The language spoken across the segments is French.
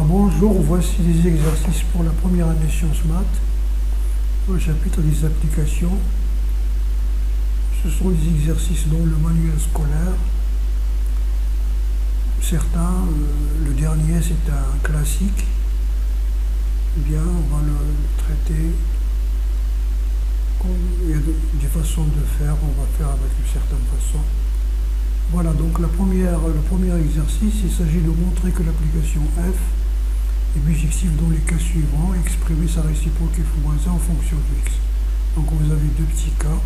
Bonjour, voici les exercices pour la première année Sciences Maths, au chapitre des applications. Ce sont des exercices dans le manuel scolaire. Certains, le dernier c'est un classique, bien on va le traiter. Il y a des façons de faire, on va faire avec une certaine façon. Voilà, donc le premier exercice, il s'agit de montrer que l'application f est bijective dans les cas suivants, exprimer sa réciproque f-1 en fonction de x. Donc vous avez deux petits cas.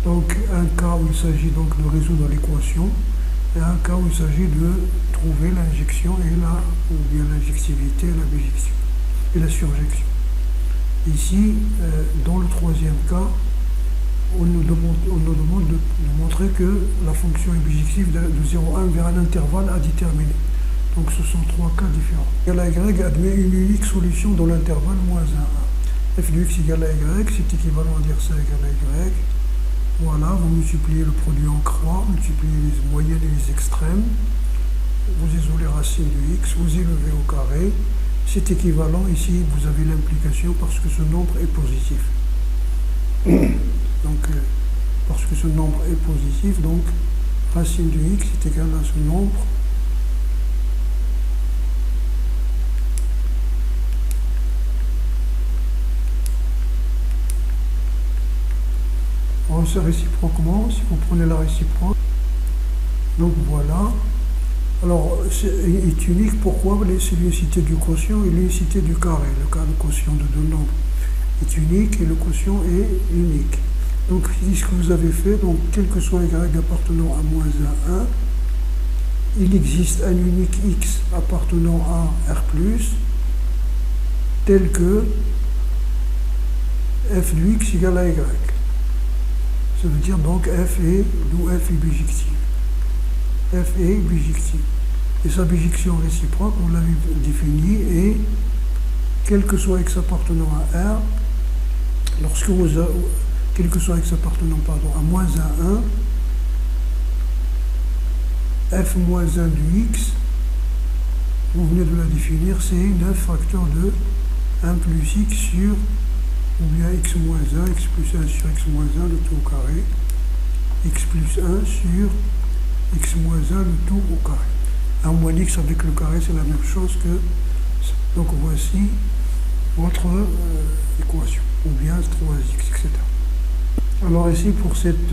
Donc un cas où il s'agit donc de résoudre l'équation, et un cas où il s'agit de trouver l'injection ou bien l'injectivité et la bijection et la surjection. Ici, dans le troisième cas, on nous demande de montrer que la fonction est bijective de 0 à 1 vers un intervalle à déterminer. Donc ce sont trois cas différents. La y admet une unique solution dans l'intervalle moins 1, 1. f de x égale à y, c'est équivalent à dire ça égale à y. Voilà, vous multipliez le produit en croix, multipliez les moyennes et les extrêmes, vous isolez racine de x, vous élevez au carré. C'est équivalent, ici vous avez l'implication parce que ce nombre est positif. Donc, parce que ce nombre est positif, donc racine de x est égal à ce nombre. On sait réciproquement, si vous prenez la réciproque. Donc voilà. Alors, est unique, pourquoi? C'est l'unicité du quotient et l'unicité du carré. Le cas de quotient de deux nombres est unique et le quotient est unique. Donc, ce que vous avez fait, donc, quel que soit y appartenant à moins 1, 1, il existe un unique x appartenant à R+, tel que f de x égale à y. Ça veut dire donc d'où f est bijective. F est bijective. Et sa bijection réciproque, on l'avait définie, et quel que soit x appartenant à R, lorsque vous quel que soit x appartenant à moins 1, 1, f moins 1 du x, vous venez de la définir, c'est 9 facteur de 1 plus x sur, ou bien x moins 1, x plus 1 sur x moins 1, le tout au carré, x plus 1 sur x moins 1, le tout au carré. 1 moins x avec le carré, c'est la même chose que... Donc voici votre équation, ou bien 3x, etc. Alors ici, pour cette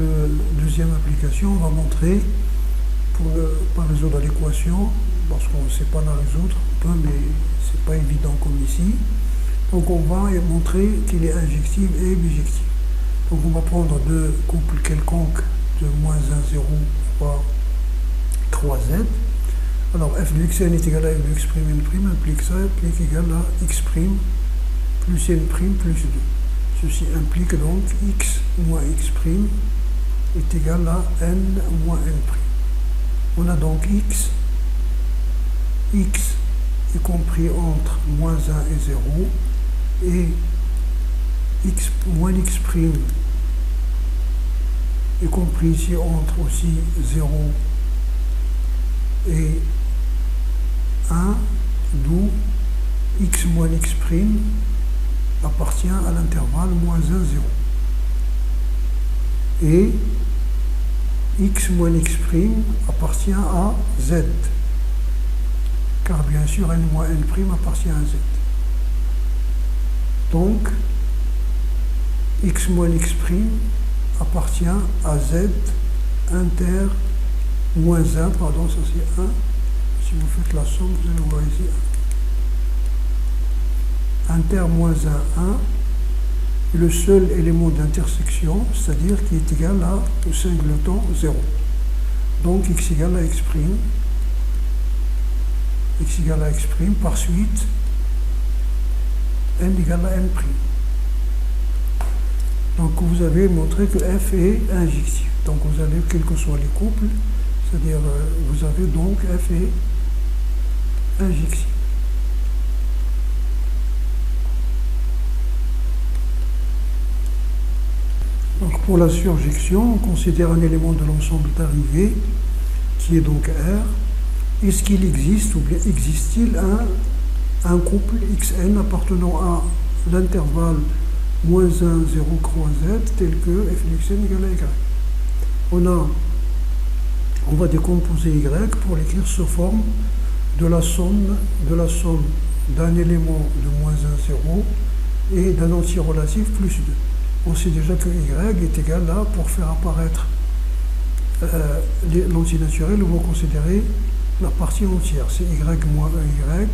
deuxième application, on va montrer, pour ne pas résoudre l'équation, parce qu'on ne sait pas la résoudre, on peut, mais c'est pas évident comme ici. Donc on va montrer qu'il est injective et bijective. Donc on va prendre deux couples quelconques de moins 1, 0, fois 3z. Alors f de xn est égal à f de x' n' implique ça, implique égal à x' plus n' plus 2. Ceci implique donc x moins x' est égal à n moins n'. On a donc x est compris entre moins 1 et 0, et x moins x' est compris ici entre aussi 0 et 1, d'où x moins x' appartient à l'intervalle moins 1, 0. Et x moins x' appartient à z, car bien sûr n moins n' appartient à z. Donc, x moins x' appartient à z inter moins 1, pardon, ça c'est 1. Si vous faites la somme, vous allez voir ici 1. Inter moins 1, 1 est le seul élément d'intersection, c'est-à-dire qui est égal au singleton 0. Donc x égale à x', x égale à x', par suite n égale à n'. Donc vous avez montré que f est injectif. Donc vous avez, quels que soient les couples, c'est-à-dire vous avez donc f est injectif. Donc pour la surjection, on considère un élément de l'ensemble d'arrivée qui est donc R. Est-ce qu'il existe ou bien existe-t-il un un couple xn appartenant à l'intervalle moins 1, 0, croix z, tel que f de xn égale à y. On va décomposer y pour l'écrire sous forme de la somme d'un élément de moins 1, 0 et d'un entier relatif plus 2. On sait déjà que y est égal à, pour faire apparaître l'entier naturel, on va considérer la partie entière. C'est y moins y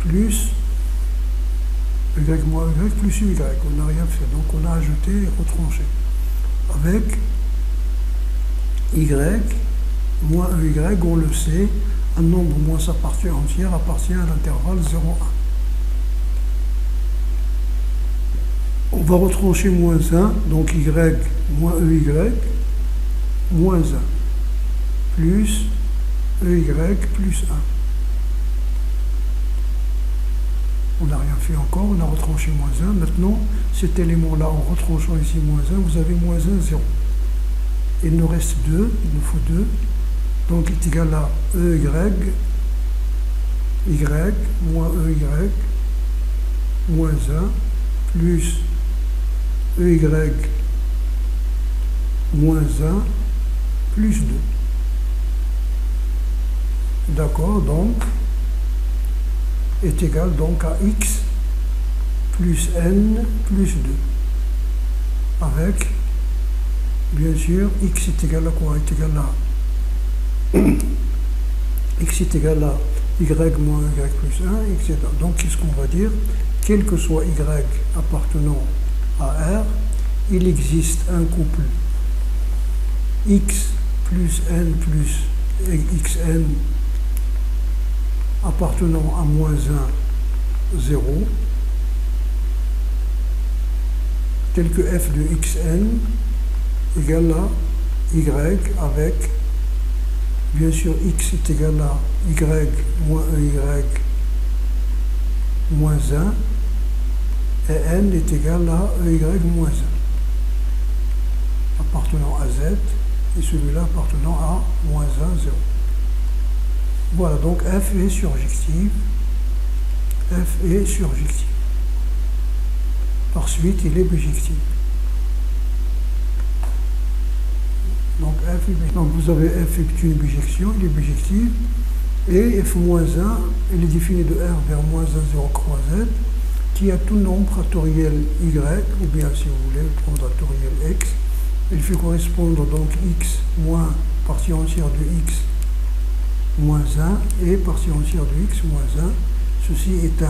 plus y moins y plus y. On n'a rien fait, donc on a ajouté et retranché. Avec y moins y, on le sait, un nombre moins sa partie entière appartient à l'intervalle 0,1. On va retrancher moins 1, donc y moins ey moins 1 plus ey plus 1. On n'a rien fait encore, on a retranché moins 1. Maintenant, cet élément-là, en retranchant ici moins 1, vous avez moins 1, 0. Il nous reste 2, il nous faut 2. Donc, il est égal à ey, y, moins ey, moins 1, plus ey, moins 1, plus 2. D'accord, donc, est égal donc à x plus n plus 2. Avec, bien sûr, x est égal à quoi? Est égal à x est égal à y moins y plus 1, etc. Donc, qu'est-ce qu'on va dire? Quel que soit y appartenant à R, il existe un couple x plus n plus xn appartenant à moins 1, 0, tel que f de xn égale à y avec, bien sûr, x est égal à y moins y moins 1, et n est égal à y moins 1, appartenant à z, et celui-là appartenant à moins 1, 0. Voilà, donc f est surjective. F est surjective. Par suite, il est bijectif. Donc f est bijectif. Donc vous avez f est une bijection, il est bijectif. Et f moins 1, il est défini de R vers moins 1, 0, croix z, qui a tout nombre factoriel y, ou bien si vous voulez prendre factoriel x. Il fait correspondre donc x moins partie entière de x moins 1 et partie entière de x moins 1. Ceci est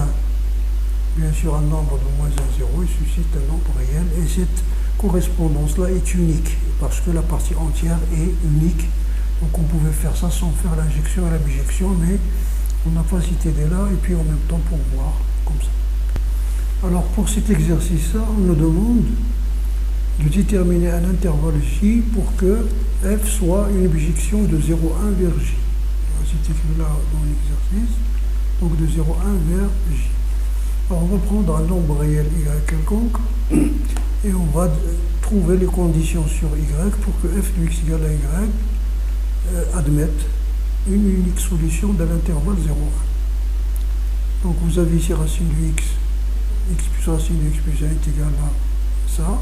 bien sûr un nombre de moins 1, 0 et ceci est un nombre réel. Et cette correspondance-là est unique parce que la partie entière est unique. Donc on pouvait faire ça sans faire l'injection et la bijection, mais on n'a pas cité dès là et puis en même temps pour voir comme ça. Alors pour cet exercice-là, on nous demande de déterminer un intervalle J pour que f soit une bijection de 0,1 vers J. C'est écrit là dans l'exercice, donc de 0,1 vers J. Alors on va prendre un nombre réel y quelconque et on va trouver les conditions sur y pour que f de x égale à y admette une unique solution de l'intervalle 0,1. Donc vous avez ici racine de x plus racine de x plus 1 est égal à ça.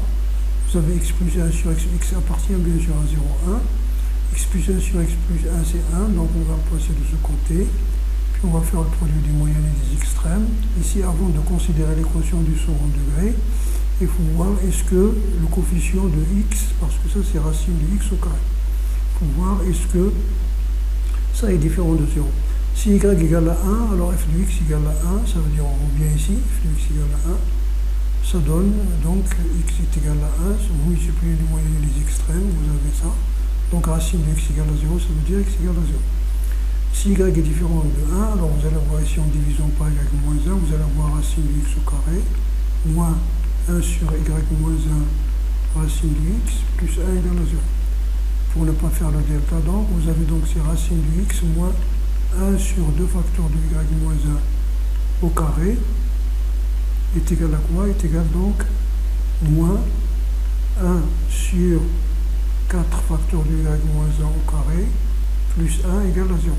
Vous avez x plus 1 sur x appartient bien sûr à 0,1. X plus 1 sur x plus 1 c'est 1, donc on va passer de ce côté. Puis on va faire le produit des moyennes et des extrêmes. Ici, avant de considérer l'équation du second degré, il faut voir est-ce que le coefficient de x, parce que ça c'est racine de x au carré, il faut voir est-ce que ça est différent de 0. Si y égale à 1, alors f de x égale à 1, ça veut dire on revient ici, f de x égale à 1, ça donne donc x est égal à 1, vous multipliez les moyennes et les extrêmes, vous avez ça. Donc racine de x égale à 0, ça veut dire x égale à 0. Si y est différent de 1, alors vous allez avoir ici en divisant par y moins 1, vous allez avoir racine de x au carré, moins 1 sur y moins 1 racine de x, plus 1 égale à 0. Pour ne pas faire le delta, donc vous avez donc ces racines de x moins 1 sur 2 facteurs de y moins 1 au carré, est égal à quoi? Est égal donc moins 1 sur 4 facteurs de y moins 1 au carré, plus 1 égale à 0.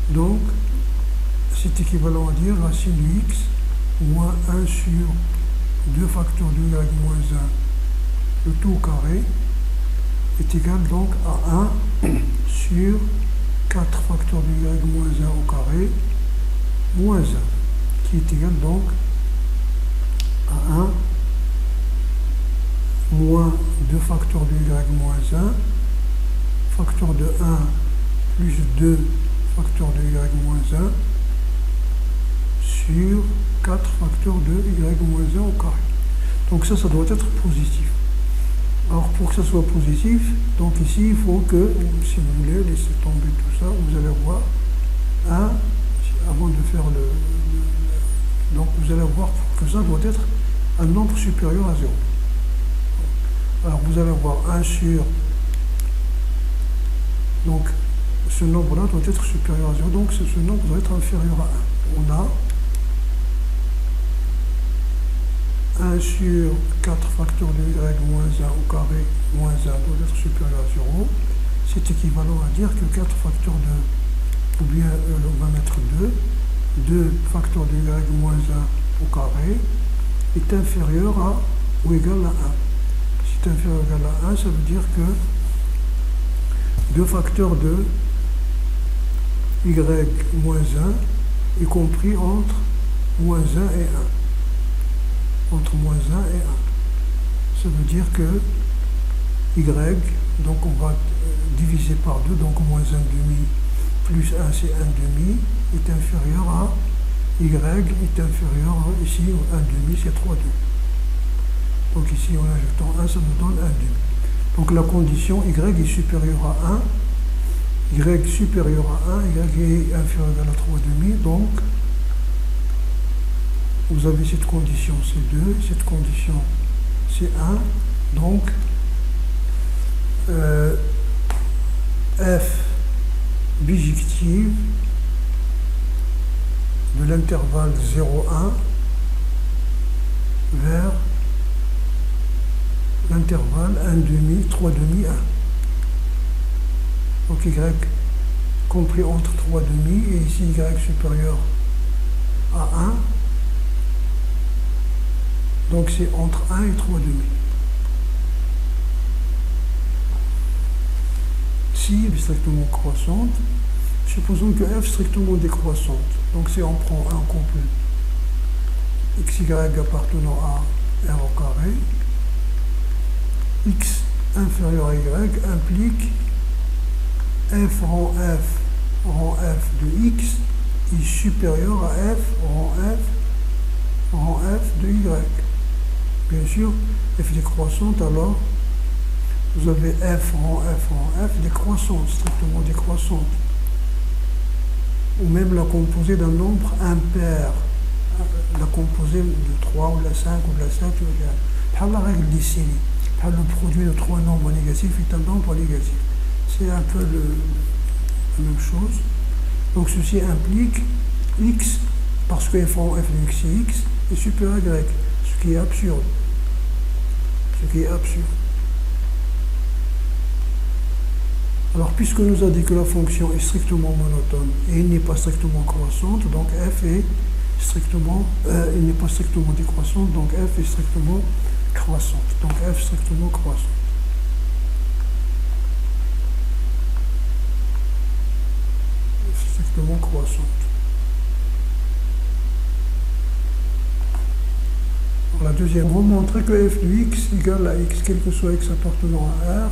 Donc, c'est équivalent à dire racine de x moins 1 sur 2 facteurs de y moins 1, le tout au carré, est égal donc à 1 sur 4 facteurs de y moins 1 au carré, moins 1, qui est égal donc à 1 moins 2 facteurs de y moins 1, facteur de 1 plus 2 facteurs de y moins 1 sur 4 facteurs de y moins 1 au carré. Donc ça doit être positif. Alors pour que ça soit positif, donc ici il faut que, si vous voulez, laisser tomber tout ça, vous allez voir 1, avant de faire donc vous allez voir que ça doit être un nombre supérieur à 0. Alors vous allez voir 1 sur, donc ce nombre-là doit être supérieur à 0, donc ce nombre doit être inférieur à 1. On a 1 sur 4 facteurs de y moins 1 au carré moins 1 doit être supérieur à 0. C'est équivalent à dire que 4 facteurs de, ou bien on va mettre 2 facteurs de y moins 1 au carré est inférieur à ou égal à 1. Si c'est inférieur ou égal à 1, ça veut dire que 2 facteurs de y moins 1 est compris entre moins 1 et 1. Entre moins 1 et 1. Ça veut dire que y, donc on va diviser par 2, donc moins 1 demi plus 1 c'est 1 demi, est inférieur à y est inférieur à, ici 1 demi c'est 3 demi. Donc ici en ajoutant 1 ça nous donne 1 demi. Donc la condition y est supérieure à 1, y supérieur à 1, y est inférieur à 3 demi, donc vous avez cette condition c'est 2, cette condition c'est 1, donc f bijective de l'intervalle 0,1 vers l'intervalle 1 demi, 3 demi, 1. Donc y compris entre 3 demi et ici y supérieur à 1. Donc c'est entre 1 et 3 demi. Si elle est strictement croissante, supposons que f est strictement décroissante. Donc si on prend un couple xy appartenant à r au carré, x inférieur à y implique f rang f de x est supérieur à f rang f de y. Bien sûr, f décroissante, alors vous avez f rang f décroissante, strictement décroissante. Ou même la composée d'un nombre impair, la composée de 3 ou de la 5 ou de la 7, par la règle des séries, par le produit de 3 nombres négatifs est un nombre négatif. C'est un peu la même chose. Donc ceci implique x, parce que f rang f de x c'est x, est supérieur à y, ce qui est absurde. Alors, puisque nous a dit que la fonction est strictement monotone et il n'est pas strictement croissante, donc f est strictement, il n'est pas strictement décroissante, donc f est strictement croissante. Donc f est strictement croissante. F est strictement croissante. La deuxième, on va montrer que f de x égale à x, quel que soit x appartenant à R,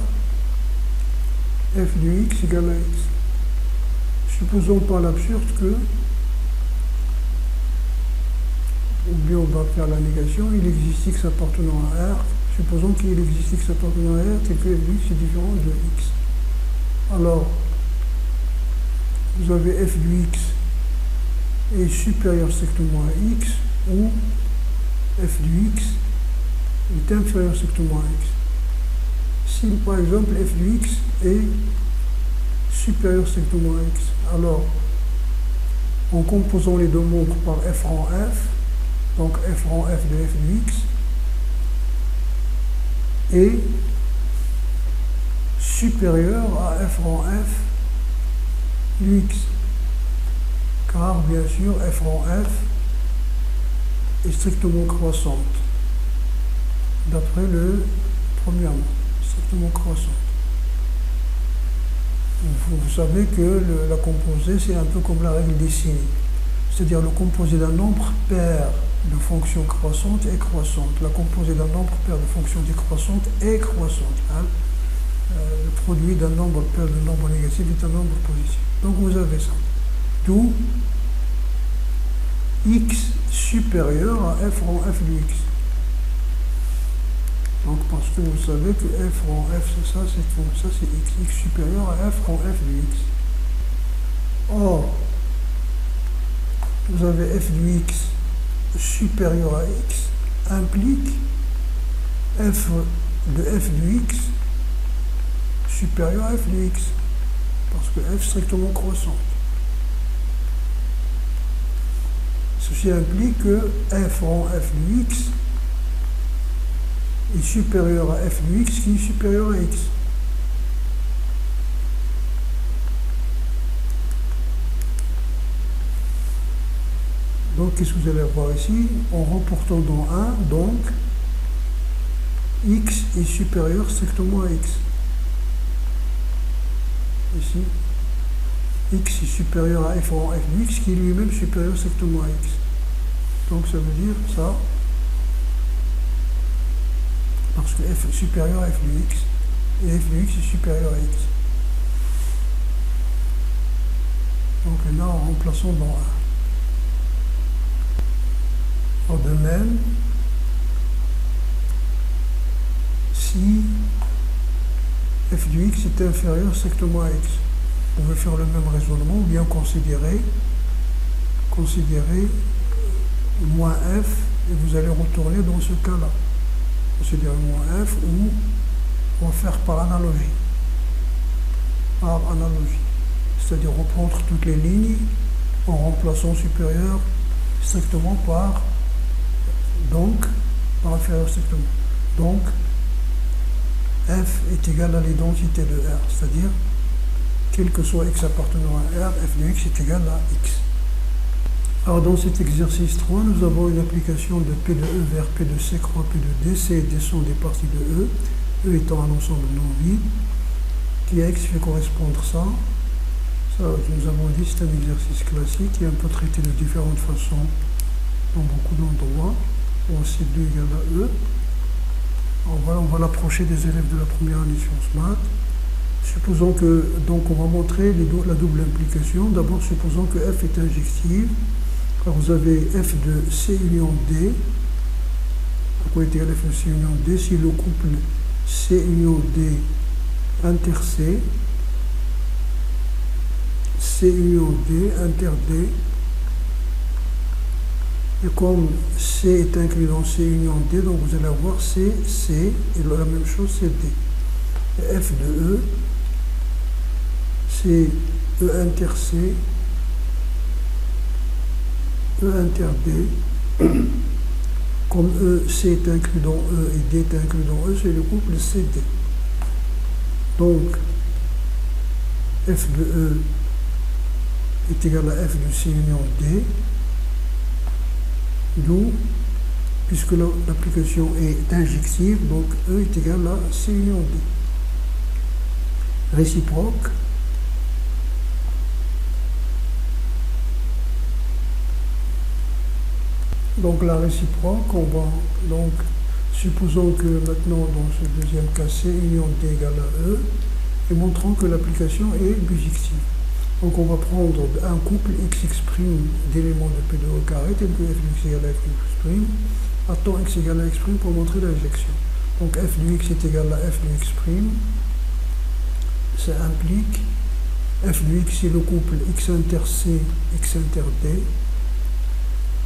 f de x égale à x. Supposons par l'absurde que, ou bien on va faire la négation, il existe x appartenant à R, supposons qu'il existe x appartenant à R, tel que f de x est différent de x. Alors, vous avez f de x est supérieur strictement à x, ou f de x est inférieur strictement à x. Si par exemple f de x est supérieur strictement à x, alors en composant les deux nombres par f rang f, donc f rang f de x est supérieur à f rang f de x, car bien sûr f rang f est strictement croissante, d'après le premièrement, strictement croissante. Vous savez que la composée, c'est un peu comme la règle des signes, c'est-à-dire le composé d'un nombre pair de fonctions croissantes et croissantes. La composée d'un nombre pair de fonctions décroissantes est croissante. Hein. Le produit d'un nombre pair de nombres négatifs est un nombre positif. Donc vous avez ça. D'où x supérieur à f rang f de x. Donc parce que vous savez que f rang f, c'est ça, c'est x. X supérieur à f rang f de x. Or, vous avez f de x supérieur à x implique f de x supérieur à f de x. Parce que f est strictement croissante. Ceci implique que f rang f de x est supérieur à f de x qui est supérieur à x. Donc, qu'est-ce que vous allez voir ici? En remportant dans 1, donc, x est supérieur strictement à x. Ici, x est supérieur à f rang f de x qui est lui-même supérieur strictement à x. Donc, ça veut dire ça. Parce que f est supérieur à f de x, et f de x est supérieur à x. Donc là, en remplaçant dans 1. De même, si f de x est inférieur strictement à x, vous pouvez faire le même raisonnement ou bien considérer moins f et vous allez retourner dans ce cas-là. Considérer moins f ou on va faire par analogie. C'est-à-dire reprendre toutes les lignes en remplaçant supérieur strictement par inférieur strictement. Donc, f est égal à l'identité de R, c'est-à-dire, quel que soit x appartenant à R, f de x est égal à x. Alors, dans cet exercice 3, nous avons une application de P de E vers P de C croix P de D. C descend des parties de E, E étant un ensemble non vide, qui à x fait correspondre ça. Ça, nous avons dit, c'est un exercice classique qui est un peu traité de différentes façons dans beaucoup d'endroits. On C2 égale à E. On va l'approcher des élèves de la première année sciences maths. Supposons que, donc on va montrer la double implication. D'abord, supposons que f est injective. Alors vous avez f de C union D. À quoi est égal f de C union D? Si le couple C union D inter C, C union D inter D, et comme C est inclus dans C union D, donc vous allez avoir C, C, et la même chose c'est D. Et f de E, c'est E inter C, E inter D. Comme E, C est inclus dans E et D est inclus dans E, c'est le couple CD. Donc, f de E est égal à f de C union D. D'où, puisque l'application est injective, donc E est égal à C union D. Réciproque. Donc la réciproque, on va donc, supposons que maintenant dans ce deuxième cas, C union D égale à E, et montrons que l'application est bijective. Donc on va prendre un couple x' d'éléments de P de E carré, tel que f de x égale à f de x', à temps x égale à x' pour montrer l'injection. Donc f de x est égal à f de x', ça implique f de x, c'est le couple x inter C, x inter D,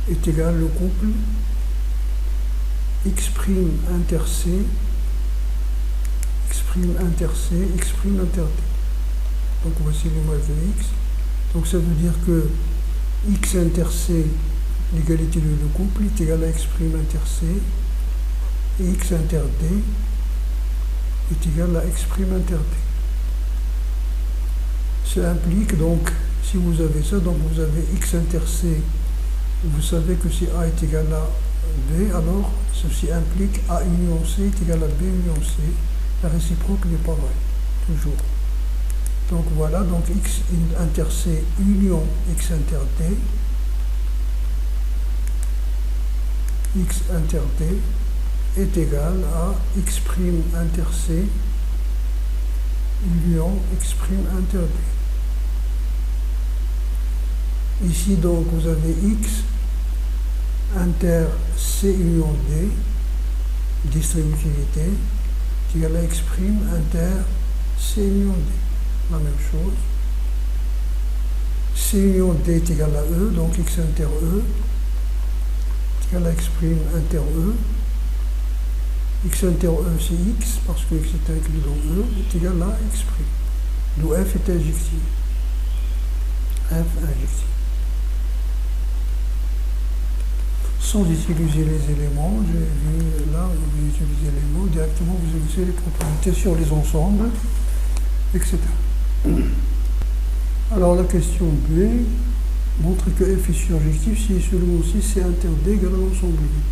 est égal au couple x' inter C, x' inter C, x' inter D. Donc voici l'image de x. Donc ça veut dire que x inter C, l'égalité de le couple, est égal à x' inter C, et x inter D est égal à x' inter D. Ça implique donc Si vous avez ça, donc vous avez x inter c, vous savez que si A est égal à B, alors ceci implique A union C est égal à B union C. La réciproque n'est pas vraie, toujours. Donc voilà, donc x inter C union x inter D, x inter D est égal à x' inter C union x' inter D. Ici donc vous avez x inter C union D, distributivité, est égal à x' inter C union D. La même chose. C union D est égal à E, donc x inter E est égal à x' inter E. X inter E c'est x, parce que x est inclus dans E, est égal à x'. D'où f est injectif. F injectif. Sans utiliser les éléments, j'ai vu là, vous utilisez les éléments, directement vous utilisez les propriétés sur les ensembles, etc. Alors la question B montre que f est surjectif si et seulement si C inter D égale à l'ensemble vide.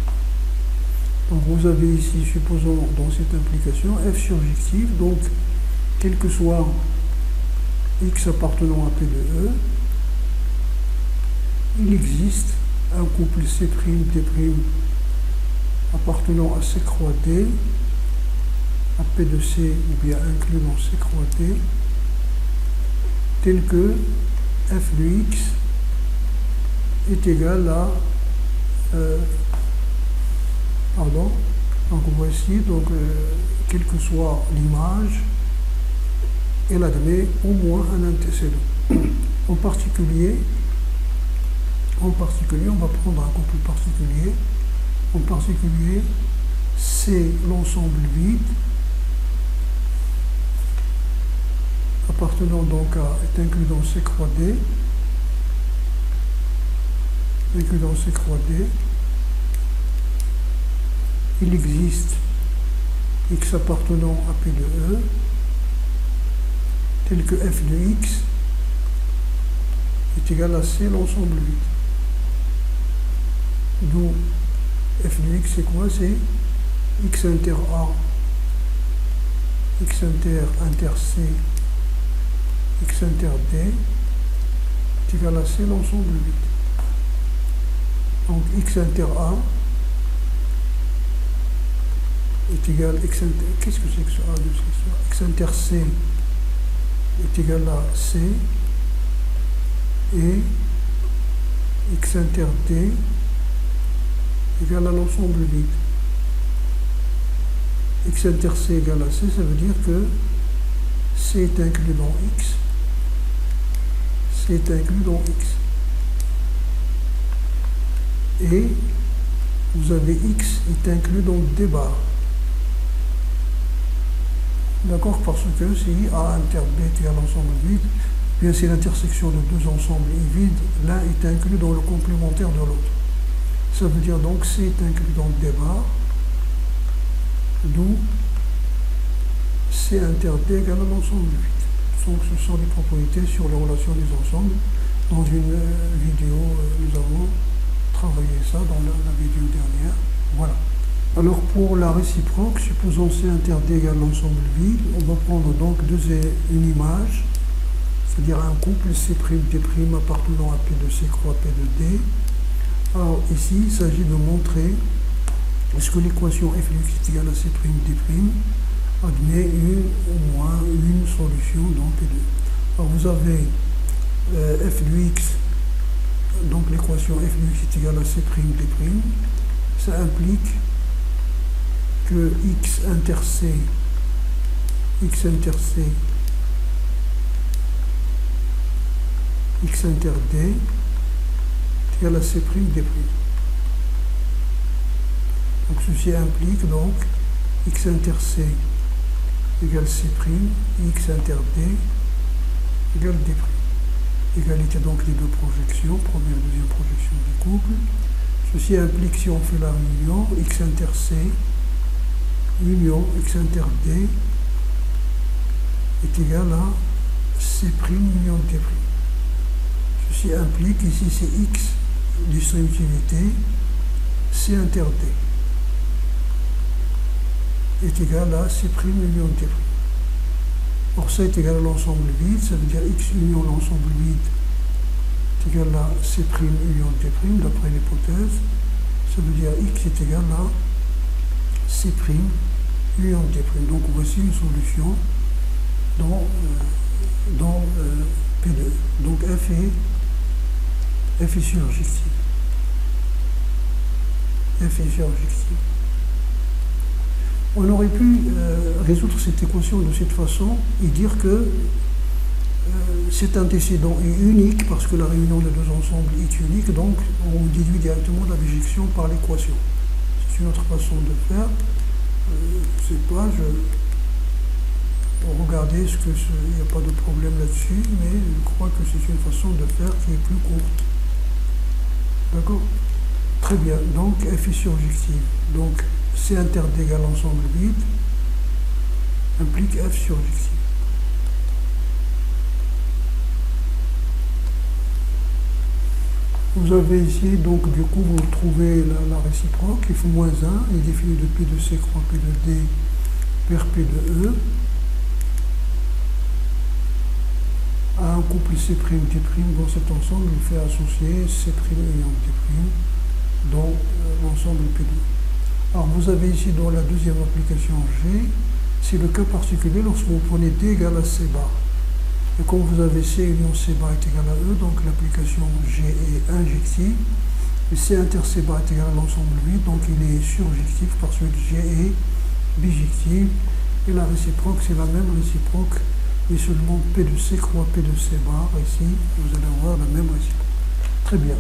Donc vous avez ici, supposons dans cette implication, f surjectif, donc quel que soit x appartenant à P de E, il existe un couple C', D' appartenant à C croix D, à P de C ou bien inclus dans C croix D, tel que f de x est égal à donc voici, donc quelle que soit l'image, elle admet au moins un antécédent. En particulier, on va prendre un couple particulier. En particulier, c'est l'ensemble vide appartenant donc est inclus dans C croix D, il existe x appartenant à P de E, tel que f de x est égal à C l'ensemble vide. D'où f de x c'est quoi? C'est x inter A, x inter C, x inter D est égal à C l'ensemble vide. Donc x inter A est égal à x inter... Qu'est-ce que c'est que ça? X inter C est égal à C et x inter D égale à l'ensemble vide. X inter C égale à C, ça veut dire que C est inclus dans X. C est inclus dans X. Et vous avez X est inclus dans D bar. D'accord? Parce que si A inter B est égal à l'ensemble vide, bien si l'intersection de deux ensembles est vide, l'un est inclus dans le complémentaire de l'autre. Ça veut dire donc C est inclus dans D bar, d'où C inter D égale à l'ensemble vide. Donc ce sont les propriétés sur les relations des ensembles. Dans une vidéo, nous avons travaillé ça dans la vidéo dernière. Voilà. Alors pour la réciproque, supposons C inter D égale l'ensemble vide, on va prendre donc une image, c'est-à-dire un couple C', D' appartenant à P de C croix P de D. Alors ici, il s'agit de montrer est-ce que l'équation f de x est égale à C', D' admet au moins une solution dans P2. Alors vous avez f de x, donc l'équation f de x est égale à C', D'. Ça implique que x inter C x inter D est égal à C', D'. Donc ceci implique donc x inter C égale C', x inter D égale D'. Égalité donc des deux projections, première et deuxième projection du couple. Ceci implique, si on fait la réunion, x inter C union x inter D est égal à C' union D'. Ceci implique, ici c'est X, distributivité, C inter D est égal à C' union T'. Or ça est égal à l'ensemble vide, ça veut dire X union l'ensemble vide est égal à C' union T', d'après l'hypothèse. Ça veut dire X est égal à C' union T'. Donc voici une solution dans P2. Donc F est surjective. F est surjective. On aurait pu résoudre cette équation de cette façon et dire que cet antécédent est unique parce que la réunion des deux ensembles est unique, donc on déduit directement la bijection par l'équation. C'est une autre façon de faire. Je ne sais pas, regardez ce que il n'y a pas de problème là-dessus, mais je crois que c'est une façon de faire qui est plus courte. D'accord? Très bien, donc F est surjective. Donc C inter D égale ensemble vide implique F surjective. Vous avez ici, donc du coup, vous trouvez la réciproque, F-1 est définie de P de C croix P de D per P de E à un couple C', T', dans cet ensemble, il fait associer C' union T' dans l'ensemble P2. Alors vous avez ici dans la deuxième application G, c'est le cas particulier lorsque vous prenez D égale à C bar. Et comme vous avez C union C bar est égal à E, donc l'application G est injective. Et C inter C bar est égal à l'ensemble vide, donc il est surjectif, par suite G est bijective. Et la réciproque, c'est la même réciproque, mais seulement P de C croix P de C bar. Ici, vous allez avoir la même réciproque. Très bien.